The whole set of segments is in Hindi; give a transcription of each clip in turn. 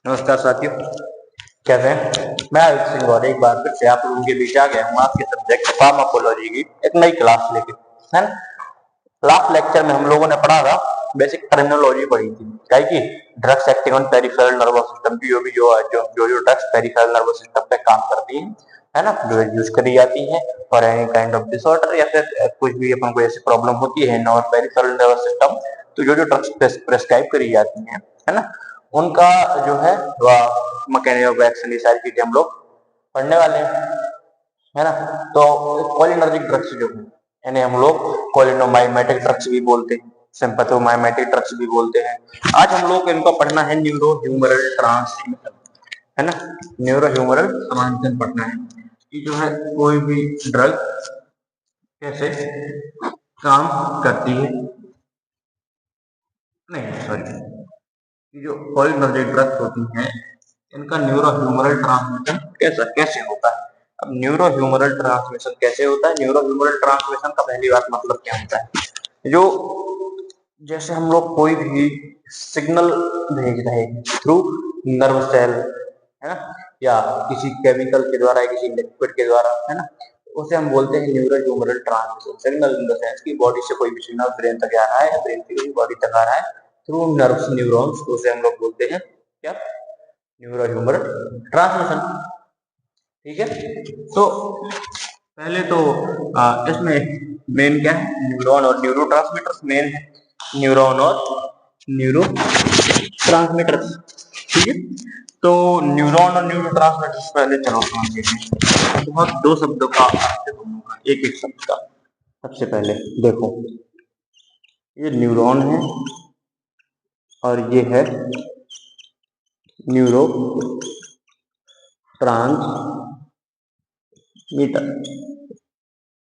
नमस्कार साथियों, कैसे हैं? मैं आयुष सिंह और एक बार फिर से आप लोगों के बीच आ गया हूँ आपके सब्जेक्ट फार्माकोलॉजी की एक नई क्लास लेके, है ना। लास्ट लेक्चर में हम लोगों ने पढ़ा था, बेसिक टर्मिनोलॉजी पढ़ी थी क्या कि drugs acting on peripheral nervous system की जो ड्रग्स पेरिफेरल नर्वस सिस्टम पे काम करती है ना, जो यूज करी जाती है और एनी काइंड ऑफ डिसऑर्डर या फिर कुछ भी अपन को ऐसी प्रॉब्लम होती है नॉन पेरिफेरल नर्वस सिस्टम, तो जो जो ड्रग्स प्रेस्क्राइब करी जाती है ना, उनका जो है मैकेनिज्म ऑफ एक्शन, ये सारी चीजें हम लोग पढ़ने वाले हैं, है ना। तो कोलिनर्जिक ड्रग्स जो है इन्हें हम लोग कोलिनोमाइमेटिक ड्रग्स भी बोलते हैं, सिंपैथोमाइमेटिक ड्रग्स भी बोलते हैं। आज हम लोग इनको पढ़ना है न्यूरो ह्यूमरल ट्रांसमिशन, है ना। न्यूरो ह्यूमरल ट्रांसमिशन पढ़ना है कि जो है कोई भी ड्रग कैसे काम करती है, नहीं सॉरी, जो कोलिनर्जिक ड्रग्स होती हैं इनका न्यूरो ह्यूमरल ट्रांसमिशन कैसे कैसे होता है। अब न्यूरो ह्यूमरल ट्रांसमिशन कैसे होता है, न्यूरो ह्यूमरल ट्रांसमिशन का पहली बात मतलब क्या होता है। जो जैसे हम लोग कोई भी सिग्नल भेज रहे हैं थ्रू नर्व सेल, है ना, या किसी केमिकल के द्वारा या किसी लिक्विड के द्वारा, है ना, उसे हम बोलते हैं neuro humoral transmission. Signal in the sense की बॉडी से कोई भी सिग्नल ब्रेन तक आ रहा है या ब्रेन से किसी बॉडी तक आ रहा है थ्रू नर्व्स न्यूरॉन्स, तो उसे हम लोग बोलते हैं क्या, न्यूरो ह्यूमरल ट्रांसमिशन। ठीक है, तो पहले तो इसमें मेन क्या है, न्यूरॉन और न्यूरो ट्रांसमीटर्स मेन है, न्यूरॉन और न्यूरो ट्रांसमीटर्स। ठीक है, तो न्यूरॉन और न्यूरो ट्रांसमीटर्स पहले चलो समझ लेते हैं। बहुत दो शब्दों का अर्थ दोनों का, एक एक शब्द का। सबसे पहले देखो, ये न्यूरॉन है और ये है न्यूरो ट्रांसमीटर,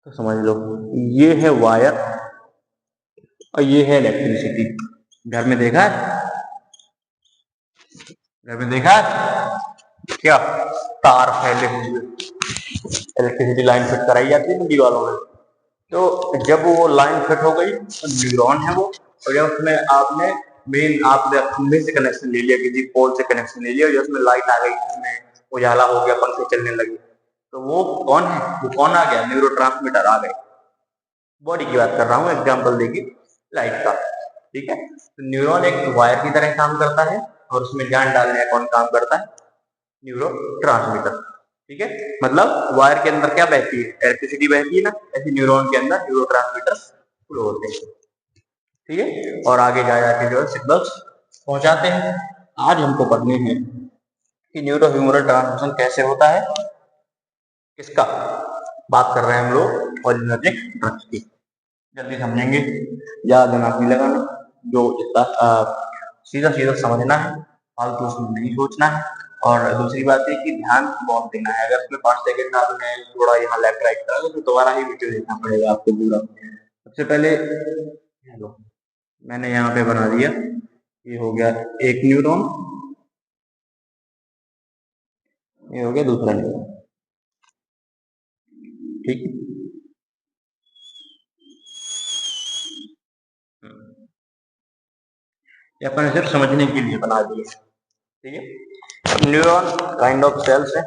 तो समझ लो ये है वायर और ये है इलेक्ट्रिसिटी। घर में देखा है, घर में देखा है क्या, तार फैले हुए, इलेक्ट्रिसिटी लाइन फिट कराई जाती है बिजली वालों में। तो जब वो लाइन फिट हो गई तो न्यूरॉन है वो, और जब उसमें आपने आपने खंभे से कनेक्शन ले लिया, किसी पोल से कनेक्शन ले लिया और उसमें लाइट आ गई, उसमें उजाला हो गया, पंखे चलने लगे, तो वो कौन है, वो कौन आ गया, न्यूरो ट्रांसमीटर आ गए। बॉडी की बात कर रहा हूँ, एग्जाम्पल देखिए लाइट का। ठीक है, तो न्यूरॉन एक वायर की तरह काम करता है और उसमें जान डालने का कौन काम करता है, न्यूरो ट्रांसमीटर। ठीक है, मतलब वायर के अंदर क्या बहती है, इलेक्ट्रिसिटी बहती है ना, ऐसे न्यूरॉन के अंदर न्यूरो ट्रांसमीटर फ्लो होते हैं। ठीक है, और आगे जा जाके जो है सिग्नल्स पहुंचाते हैं। आज हमको पढ़ने हैं कि न्यूरो ह्यूमरल ट्रांसमिशन कैसे होता है, किसका बात कर रहे हैं हम लोग, कोलिनर्जिक ड्रग्स की। जल्दी समझेंगे, ज्यादा दिमाग नहीं लगाना, जो जितना सीधा सीधा समझना है, फालतू उसमें नहीं सोचना है। और दूसरी बात है कि ध्यान बहुत देना है, अगर उसमें 5 सेकंड आपने थोड़ा यहाँ लेफ्ट राइट करा तो दोबारा ही वीडियो देखना पड़ेगा आपको पूरा। सबसे पहले हेलो, मैंने यहाँ पे बना दिया, ये हो गया एक न्यूरॉन, ये हो गया दूसरा न्यूरॉन। ठीक है, ये अपन सिर्फ समझने के लिए बना दिए। ठीक है, न्यूरॉन काइंड ऑफ सेल्स है,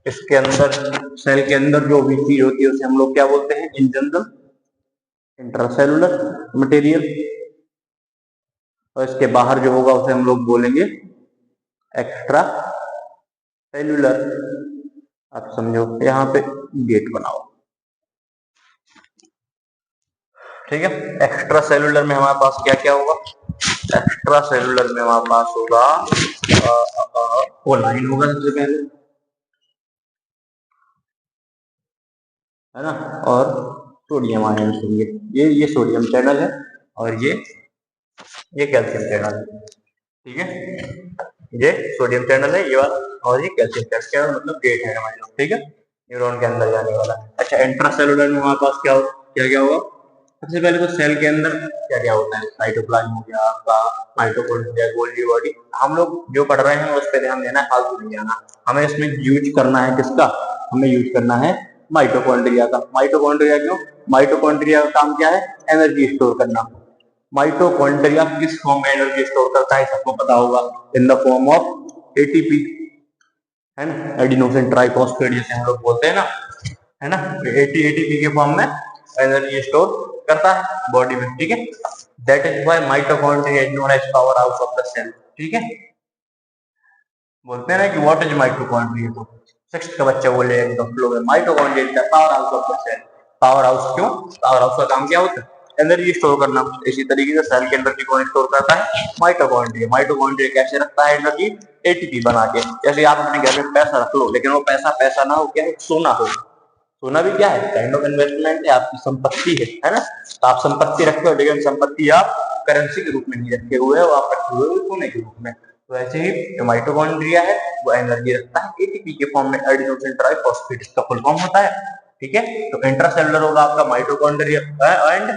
इसके अंदर सेल के अंदर जो भी चीज होती है उसे हम लोग क्या बोलते हैं, इन जनरल इंट्रासेलुलर मटेरियल, और इसके बाहर जो होगा उसे हम लोग बोलेंगे एक्स्ट्रा सेलुलर। आप समझो, यहाँ पे गेट बनाओ। ठीक है, एक्स्ट्रा सेलुलर में हमारे पास क्या क्या होगा, एक्स्ट्रा सेलुलर में हमारे पास होगा कोलाइन होगा सबसे पहले, है ना, और सोडियम आयन होंगे। ये सोडियम चैनल है और ये कैल्शियम चैनल है। ठीक है, ये सोडियम चैनल है ये वाला, और ये कैल्शियम चैनल, मतलब गेट है हमारे लोग। ठीक है, न्यूरॉन के अंदर जाने वाला। अच्छा, इंट्रासेलुलर में हमारे पास क्या क्या होगा, सबसे पहले तो सेल के अंदर क्या क्या होता है, साइटोप्लाज्म हो गया आपका, माइटोकॉन्ड्रिया, गोल्गी बॉडी। हम लोग जो पढ़ रहे हैं उस पर ध्यान देना है, फालतू नहीं जाना। हमें इसमें यूज करना है किसका, हमें यूज करना है माइटोकॉन्ड्रिया का। माइटोकॉन्ड्रिया क्यों, माइटोकॉन्ड्रिया का काम क्या है, एनर्जी स्टोर करना। माइटोकॉन्ड्रिया किस फॉर्म में एनर्जी स्टोर करता है, सबको पता होगा, in the form of ATP, है ना, एडिनोसिन ट्राइफॉस्फेट जिसे हम लोग बोलते हैं ना, है ना, एटीपी के फॉर्म में एनर्जी स्टोर करता है बॉडी में, ठीक है। That is why mitochondria is known as power house of the cell, ठीक है। बोलते हैं ना कि व्हाट इज माइटोकॉन्ड्रिया, तो सिक्स्थ का बच्चा बोले एकदम फ्लो में, mitochondria is the power house of the cell. Power house क्यों, पावर हाउस का काम क्या होता है, एनर्जी स्टोर करना। इसी तरीके से सेल के एनर्जी कौन स्टोर करता है, माइटोकॉन्ड्रिया। माइटोकॉन्ड्रिया कैसे रखता है एनर्जी, एटीपी बना के। जैसे आप अपने घर में पैसा रख लो, लेकिन वो पैसा पैसा ना हो, क्या है, सोना हो। सोना भी क्या है, काइंड ऑफ इन्वेस्टमेंट है, आपकी संपत्ति है ना। तो आप संपत्ति रखते हो, लेकिन संपत्ति आप करेंसी के रूप में नहीं रखे हुए हो, आप रखे हुए हो सोने के रूप में। तो ऐसे ही जो माइटोकॉन्ड्रिया है वो एनर्जी रखता है एटीपी के फॉर्म में, एडिनोसिन ट्राइफॉस्फेट इसका फुल फॉर्म होता है, ठीक है। तो इंट्रासेलुलर होगा आपका माइटोकॉन्ड्रिया एंड,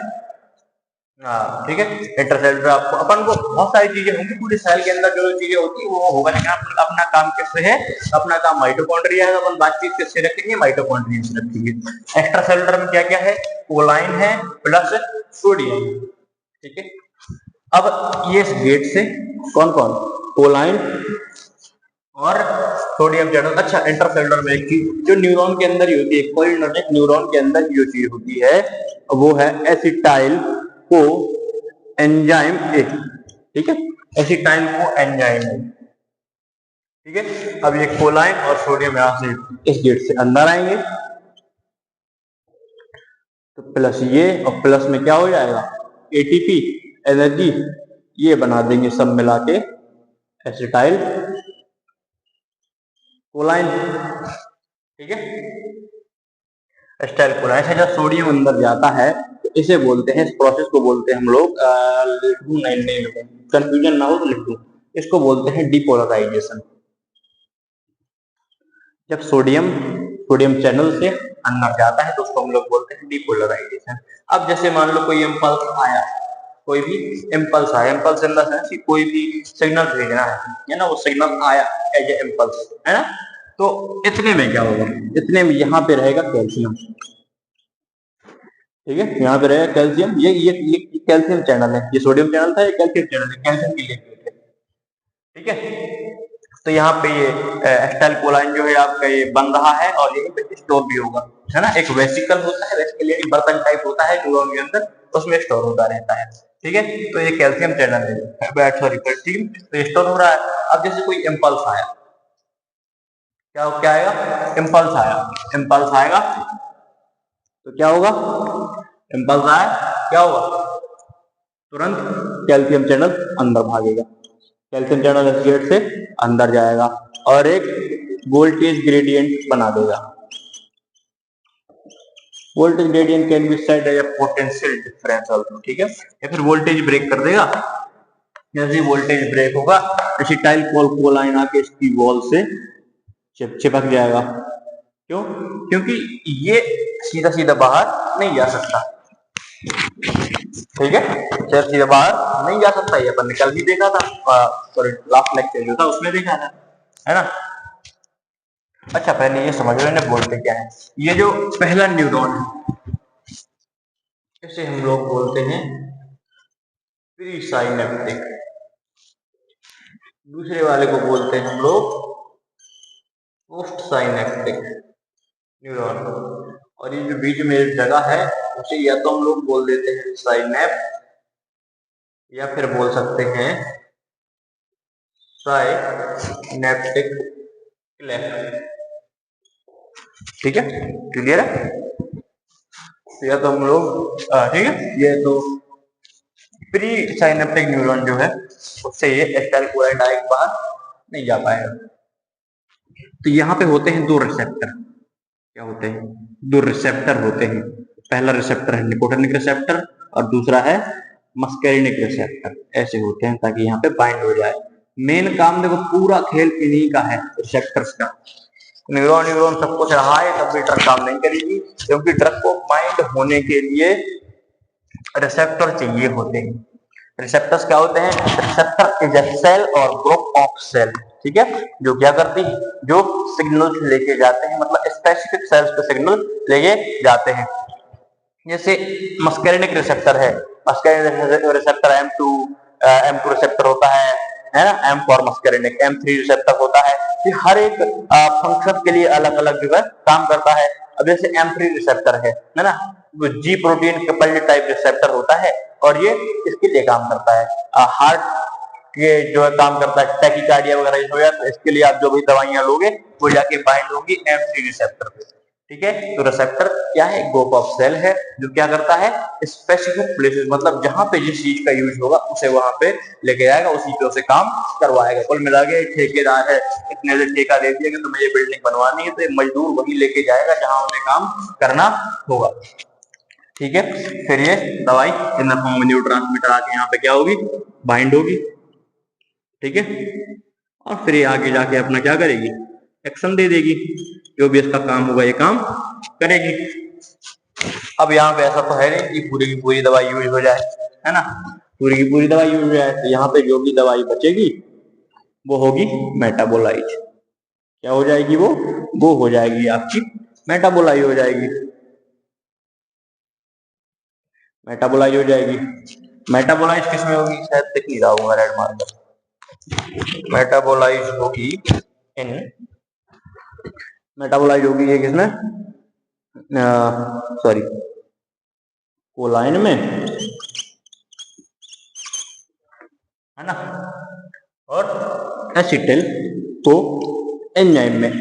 हाँ ठीक है, इंटरसेलुलर आपको अपन को बहुत सारी चीजें होंगी पूरे सेल के अंदर, जो चीजें होती है वो होगा, लेकिन अपना काम किससे है, अपना काम माइटोकॉन्ड्रिया है, तो अपन बातचीत किससे रखेंगे, माइटोकॉन्ड्रिया से रखेंगे। एक्स्ट्रा सेलुलर में क्या क्या है, कोलाइन है प्लस सोडियम, ठीक है। अब ये इस गेट से कौन कौन, कोलाइन और सोडियम चैनल। अच्छा, इंटरसेलुलर में एक चीज जो न्यूरॉन के अंदर ही होती है, कोलिनर्जिक न्यूरॉन के अंदर जो चीज होती है वो है एसिटाइल को एंजाइम ए, ठीक है, एसिटाइल को एंजाइम ए, ठीक है। अब ये कोलाइन और सोडियम यहां से इस गेट से अंदर आएंगे, तो प्लस ये और प्लस में क्या हो जाएगा, एटीपी एनर्जी, ये बना देंगे सब मिला के एसिटाइल कोलाइन, ठीक है। एसिटाइल कोलाइन से जब सोडियम अंदर जाता है तो इसे बोलते हैं, इस प्रोसेस को बोलते हैं हम लोग, लिख दूं, नहीं कंफ्यूजन ना हो तो लिख दूं, इसको बोलते हैं डिपोलराइजेशन। जब सोडियम चैनल से अंदर जाता है तो उसको हम लोग बोलते हैं डिपोलराइजेशन। अब जैसे मान लो कोई इम्पल्स आया, कोई भी इम्पल्स आया, इम्पल्स इन द सेंस कि कोई भी सिग्नल भेजना है ना, वो सिग्नल आया एज ए इम्पल्स, है ना। तो इतने में क्या होगा, इतने में यहाँ पे रहेगा कैल्शियम, ठीक है, यहाँ पे रहेगा कैल्शियम। ये कैल्शियम चैनल है, ये सोडियम चैनल था, ये कैल्शियम चैनल है, कैल्शियम के लिए, ठीक है। तो यहाँ पे ये एसिटाइल कोलाइन जो है आपका ये बन रहा है और ये पे स्टोर भी होगा, है ना। एक वेसिकल होता है, वेसिकल यानी बर्तन टाइप होता है न्यूरॉन के अंदर, उसमें स्टोर होता रहता है, ठीक है। तो ये कैल्शियम चैनल है, सॉरी कैल्शियम, तो ये स्टोर हो रहा है। अब जैसे कोई इम्पल्स आया, क्या आएगा, इम्पल्स आया, इम्पल्स आएगा तो क्या होगा, इम्पल्स आया क्या होगा, तुरंत कैल्शियम चैनल अंदर भागेगा, कैल्शियम चैनल इस गेट से अंदर जाएगा और एक वोल्टेज ग्रेडियंट बना देगा। Voltage gradient can be said as potential difference also, ठीक है, या फिर वोल्टेज ब्रेक कर देगा। जैसे वोल्टेज ब्रेक होगा, एसिटाइल कोलाइन आके इसकी वॉल से चिपक जाएगा। क्यों, क्योंकि ये सीधा सीधा बाहर नहीं जा सकता, ठीक है, सीधा बाहर नहीं जा सकता, ये अपन ने कल भी देखा था, सॉरी लास्ट लेक्चर जो था उसमें देखा था, है ना। अच्छा, पहले ये समझ लो इन्हें बोलते क्या है। ये जो पहला न्यूरॉन है इसे हम लोग बोलते हैं प्री साइनेप्टिक, दूसरे वाले को बोलते हैं हम लोग पोस्ट साइनेप्टिक न्यूरॉन, और ये जो बीच में जगह है उसे या तो हम लोग बोल देते हैं साइनेप्स या फिर बोल सकते हैं साइनेप्टिक क्लेफ्ट, ठीक है, क्लियर है। तो या तो हम लोग ठीक है, ये तो प्री साइनेप्टिक न्यूरॉन जो है उससे ये एसिटाइल कोलाइन डायरेक्ट बाहर नहीं जा पाएगा। तो यहाँ पे होते हैं दो रिसेप्टर, क्या होते हैं, दो रिसेप्टर होते हैं। पहला रिसेप्टर है निकोटिनिक रिसेप्टर और दूसरा है मस्कैरिनिक रिसेप्टर, ऐसे होते हैं ताकि यहाँ पे बाइंड हो जाए। मेन काम देखो पूरा खेल इन्हीं का है, रिसेप्टर्स का। न्यूरॉन सब कुछ रहा है, तब भी ड्रग काम नहीं करेगी, क्योंकि ड्रग को बाइंड होने के लिए रिसेप्टर चाहिए होते हैं। रिसेप्टर्स क्या होते हैं, रिसेप्टर इज ए सेल और ग्रुप ऑफ सेल, ठीक है, जो क्या करती है, जो सिग्नल्स लेके जाते हैं, मतलब स्पेसिफिक सेल्स पे सिग्नल लेके जाते हैं। जैसे मस्कैरिनिक रिसेप्टर है, मस्करिनिक रिसेप्टर M2 रिसेप्टर होता है ना, M for muscarinic, M3 receptor होता है। ये हर एक फंक्शन के लिए अलग अलग जो है काम करता है। अब जैसे M3 रिसेप्टर है ना, जी प्रोटीन कपल्ड टाइप रिसेप्टर होता है और ये इसके लिए काम करता है। हार्ट के जो है काम करता है, टैकीकार्डिया वगैरह हो जाए तो इसके लिए आप जो भी दवाइयां लोगे वो जाके बाइंड होगी M3 रिसेप्टर पे। ठीक है, तो रिसेप्टर क्या है, ग्रुप ऑफ सेल है जो क्या करता है, स्पेसिफिक प्लेसेस, मतलब जहां पे जिस चीज का यूज होगा उसे वहां पे लेके जाएगा, उसी पे उसे काम करवाएगा। कुल मिला के ठेकेदार है, इतने से ठेका दे दिया कि तुम्हें ये बिल्डिंग बनवानी है, तो ये मजदूर वही लेके जाएगा जहां उन्हें काम करना होगा। ठीक है, फिर ये दवाई इन फॉर्म में न्यूरोट्रांसमीटर आके यहाँ पे क्या होगी, बाइंड होगी। ठीक है, और फिर ये आगे जाके अपना क्या करेगी, एक्शन दे देगी, जो भी इसका काम होगा ये काम करेगी। अब यहाँ पे ऐसा तो है नहीं कि पूरी की पूरी दवाई यूज हो जाए, है ना, पूरी की पूरी दवाई यूज हो जाए, तो यहाँ पे जो भी दवाई बचेगी वो होगी मेटाबोलाइट। क्या हो जाएगी, वो हो जाएगी आपकी मेटाबोलाइट हो जाएगी, मेटाबोलाइट हो जाएगी। मेटाबोलाइट किसमें होगी, शायद दिख नहीं रहा होगा रेड मार्कर, मेटाबोलाइट होगी इन, मेटाबोलाइट होगी ये किसमें, सॉरी कोलाइन में, है ना, और एसिटिल को एंजाइम में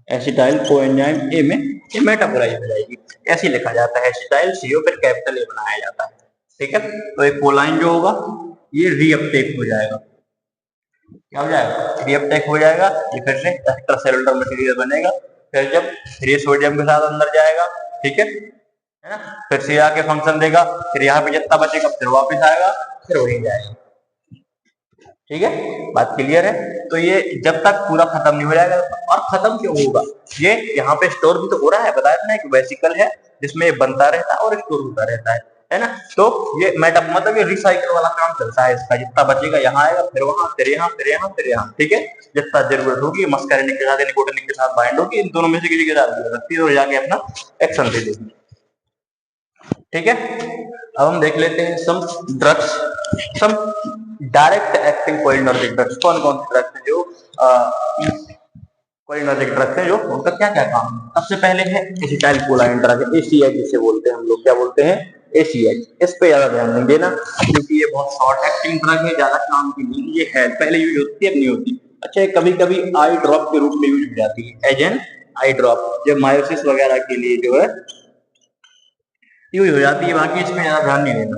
एसिटाइल को एंजाइम ए में ये मेटाबोलाइट हो जाएगी। ऐसे लिखा जाता है, एसिटाइल CO फिर कैपिटल ए बनाया जाता है। ठीक है, तो एक कोलाइन जो होगा ये रीअपटेक हो जाएगा, क्या हो जाएगा, रीअपटेक हो जाएगा, ये फिर से एक्स्ट्रासेलुलर मटेरियल बनेगा, फिर जब फ्री सोडियम के साथ अंदर जाएगा, ठीक है ना, फिर से आके फंक्शन देगा, फिर यहाँ पे जितना बचेगा फिर वापस आएगा, फिर वही जाएगा। ठीक है, बात क्लियर है। तो ये जब तक पूरा खत्म नहीं हो जाएगा, और खत्म क्यों होगा, ये यहाँ पे स्टोर भी तो हो रहा है, बताया था ना, एक वेसिकल है जिसमें ये बनता रहता है और स्टोर होता रहता है ना, तो ये मतलब ये रिसाइकल वाला काम चलता है इसका, जितना बचेगा यहाँ आएगा, फिर वहां, फिर यहाँ, फिर यहाँ, फिर यहाँ। ठीक है, जितना जरूरत होगी मस्करिनिक के साथ निकोटिनिक के साथ बाइंड होगी, इन दोनों में से किसी के साथ जरूरत है और जाके अपना एक्शन दे देगी। ठीक है, अब हम देख लेते हैं सम ड्रग्स, सम डायरेक्ट एक्टिंग कोलिनर्जिक ड्रग्स। कौन कौन से ड्रग्स हैं जो कोलिनर्जिक ड्रग्स हैं, जो उनका क्या क्या काम है। सबसे पहले है एसिटाइल कोलाइन ड्रग, ACH जिसे बोलते हैं हम लोग, क्या बोलते हैं, ACH। इस पे ज्यादा ध्यान नहीं देना क्योंकि ये बहुत शॉर्ट एक्टिंग ड्रग है, ज्यादा काम की नहीं ये है, पहले यूज होती है अब नहीं होती। अच्छा, कभी कभी आई ड्रॉप के रूप में यूज हो जाती है, एज एन आई ड्रॉप, जब मायोसिस वगैरह के लिए जो है यूज हो जाती है, बाकी इसमें ज्यादा ध्यान नहीं देना।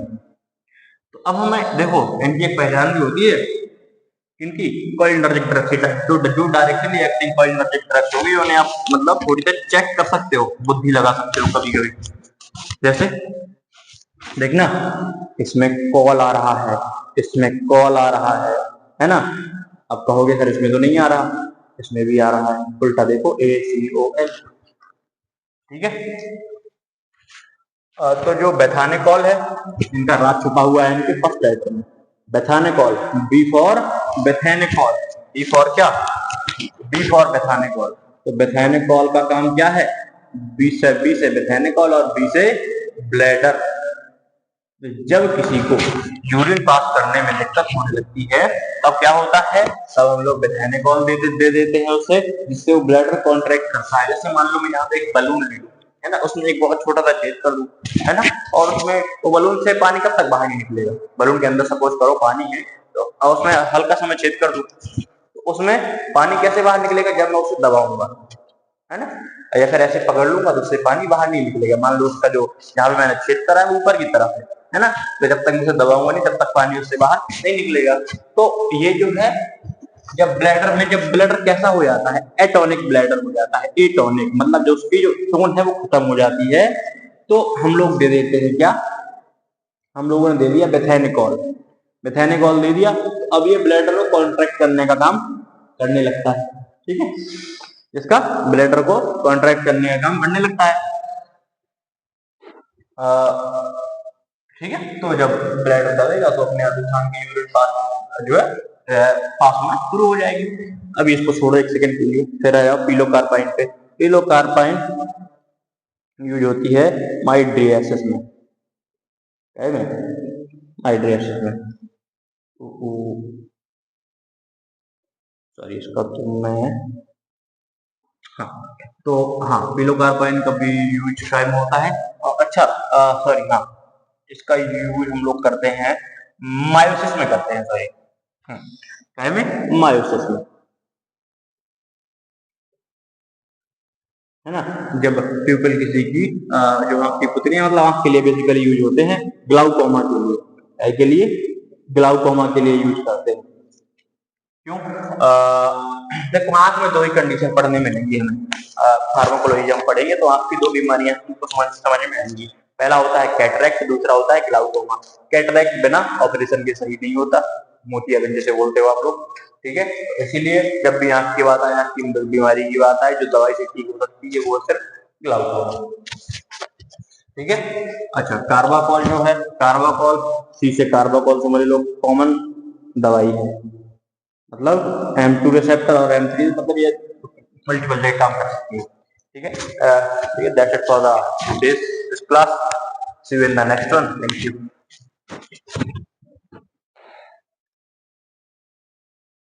तो अब हमें देखो इनकी एक पहचान भी होती है, इनकी कोलिनर्जिक ड्रग्स की, जो डायरेक्टली एक्टिंग कोलिनर्जिक ड्रग्स होगी उन्हें आप मतलब थोड़ी देर चेक कर सकते हो, बुद्धि लगा सकते हो कभी कभी। जैसे देखना, इसमें कॉल आ रहा है, इसमें कॉल आ रहा है ना, अब कहोगे सर इसमें तो नहीं आ रहा, इसमें भी आ रहा है, उल्टा देखो ACOL। ठीक है, तो जो बेथानिकॉल है, इनका राज छुपा हुआ है इनके फर्स्ट लेटर में, बेथानिकॉल, B फॉर बेथानिकॉल, B फॉर क्या, B फॉर बेथानिकॉल। तो बेथानिकॉल का काम क्या है, B से बेथानिकॉल और B से ब्लैडर। जब किसी को यूरिन पास करने में दिक्कत होने लगती है तब क्या होता है, तब हम लोग बेथानिकॉल दे देते हैं उसे, जिससे वो ब्लैडर कॉन्ट्रैक्ट करता है। जैसे मान लो मैं यहाँ पे एक बलून ले लूं, है ना, उसमें एक बहुत छोटा सा छेद कर दूं, है ना, और उसमें वो बलून से पानी कब तक बाहर नहीं निकलेगा, बलून के अंदर सपोज करो पानी है, तो उसमें हल्का सा मैं छेद कर दूं, तो उसमें पानी कैसे बाहर निकलेगा, जब मैं उसे दबाऊंगा, है ना, या फिर ऐसे पकड़ लूंगा तो उससे पानी बाहर नहीं निकलेगा। मान लो उसका जो जहां पे मैंने छेद करा है ऊपर की तरफ है ना, तो जब तक उसे दबाऊंगा नहीं तब तक पानी उससे बाहर नहीं निकलेगा। तो ये जो है, जब ब्लैडर कैसा हो जाता है, एटोनिक ब्लैडर हो जाता है, एटोनिक मतलब जो उसकी जो टोन है वो खत्म हो जाती है, तो हम लोग दे देते हैं क्या, हम लोगों ने दे दिया बेथानिकॉल, बेथानिकॉल दे दिया, अब ये ब्लैडर को कॉन्ट्रैक्ट करने का काम करने लगता है। ठीक है, इसका ब्लैडर को कॉन्ट्रैक्ट करने का काम करने लगता है। ठीक है, तो जब ब्लैडर दबेगा तो अपने आप इंसान की यूरिन पास जो है पास होना शुरू हो जाएगी। अभी इसको छोड़ो एक सेकंड के लिए, फिर आया पिलोकार्पाइन पे। पिलोकार्पाइन यूज होती है माइड्रियासिस में, है में माइड्रियासिस में। सॉरी, इसका तो मैं, हाँ, तो हाँ, पिलोकार्पाइन का भी यूज शाय में होता है। अच्छा, सॉरी, हाँ, इसका यूज हम लोग करते हैं मायोसिस में करते हैं, सॉरी, काय में, मायोसिस में, है ना। जब प्यूपिल किसी की जो आंख की पुतली है, मतलब आंख के लिए बेसिकली यूज होते हैं, ग्लाउकोमा के लिए, के लिए, ग्लाउकोमा के लिए यूज करते हैं। क्यों? देखो, आंख में दो ही कंडीशन पढ़ने में नहीं है हमें, फार्माकोलॉजी जब हम पढ़ेंगे तो आंख की दो बीमारियां हमको समझ में आएंगी। पहला होता है कैटरेक्ट, दूसरा होता है ग्लाउकोमा। कैटरेक्ट बिना ऑपरेशन के सही नहीं होता, मोतियाबिंद जैसे बोलते हो आप लोग, ठीक है। इसीलिए जब भी आंख की बात आए, आंख की बीमारी की बात आए, जो दवाई से ठीक हो सकती है वो सिर्फ ग्लाउकोमा, ठीक है। अच्छा, कार्बाकॉल जो है, कार्बाकॉल, सी से कार्बाकॉल समझ लो, कॉमन दवाई है, मतलब M2 रिसेप्टर और M3, मतलब ये मल्टीपल जगह काम कर सकती है, ठीक है। ठीक है, that's it for the this class, see you in the next one, thank you.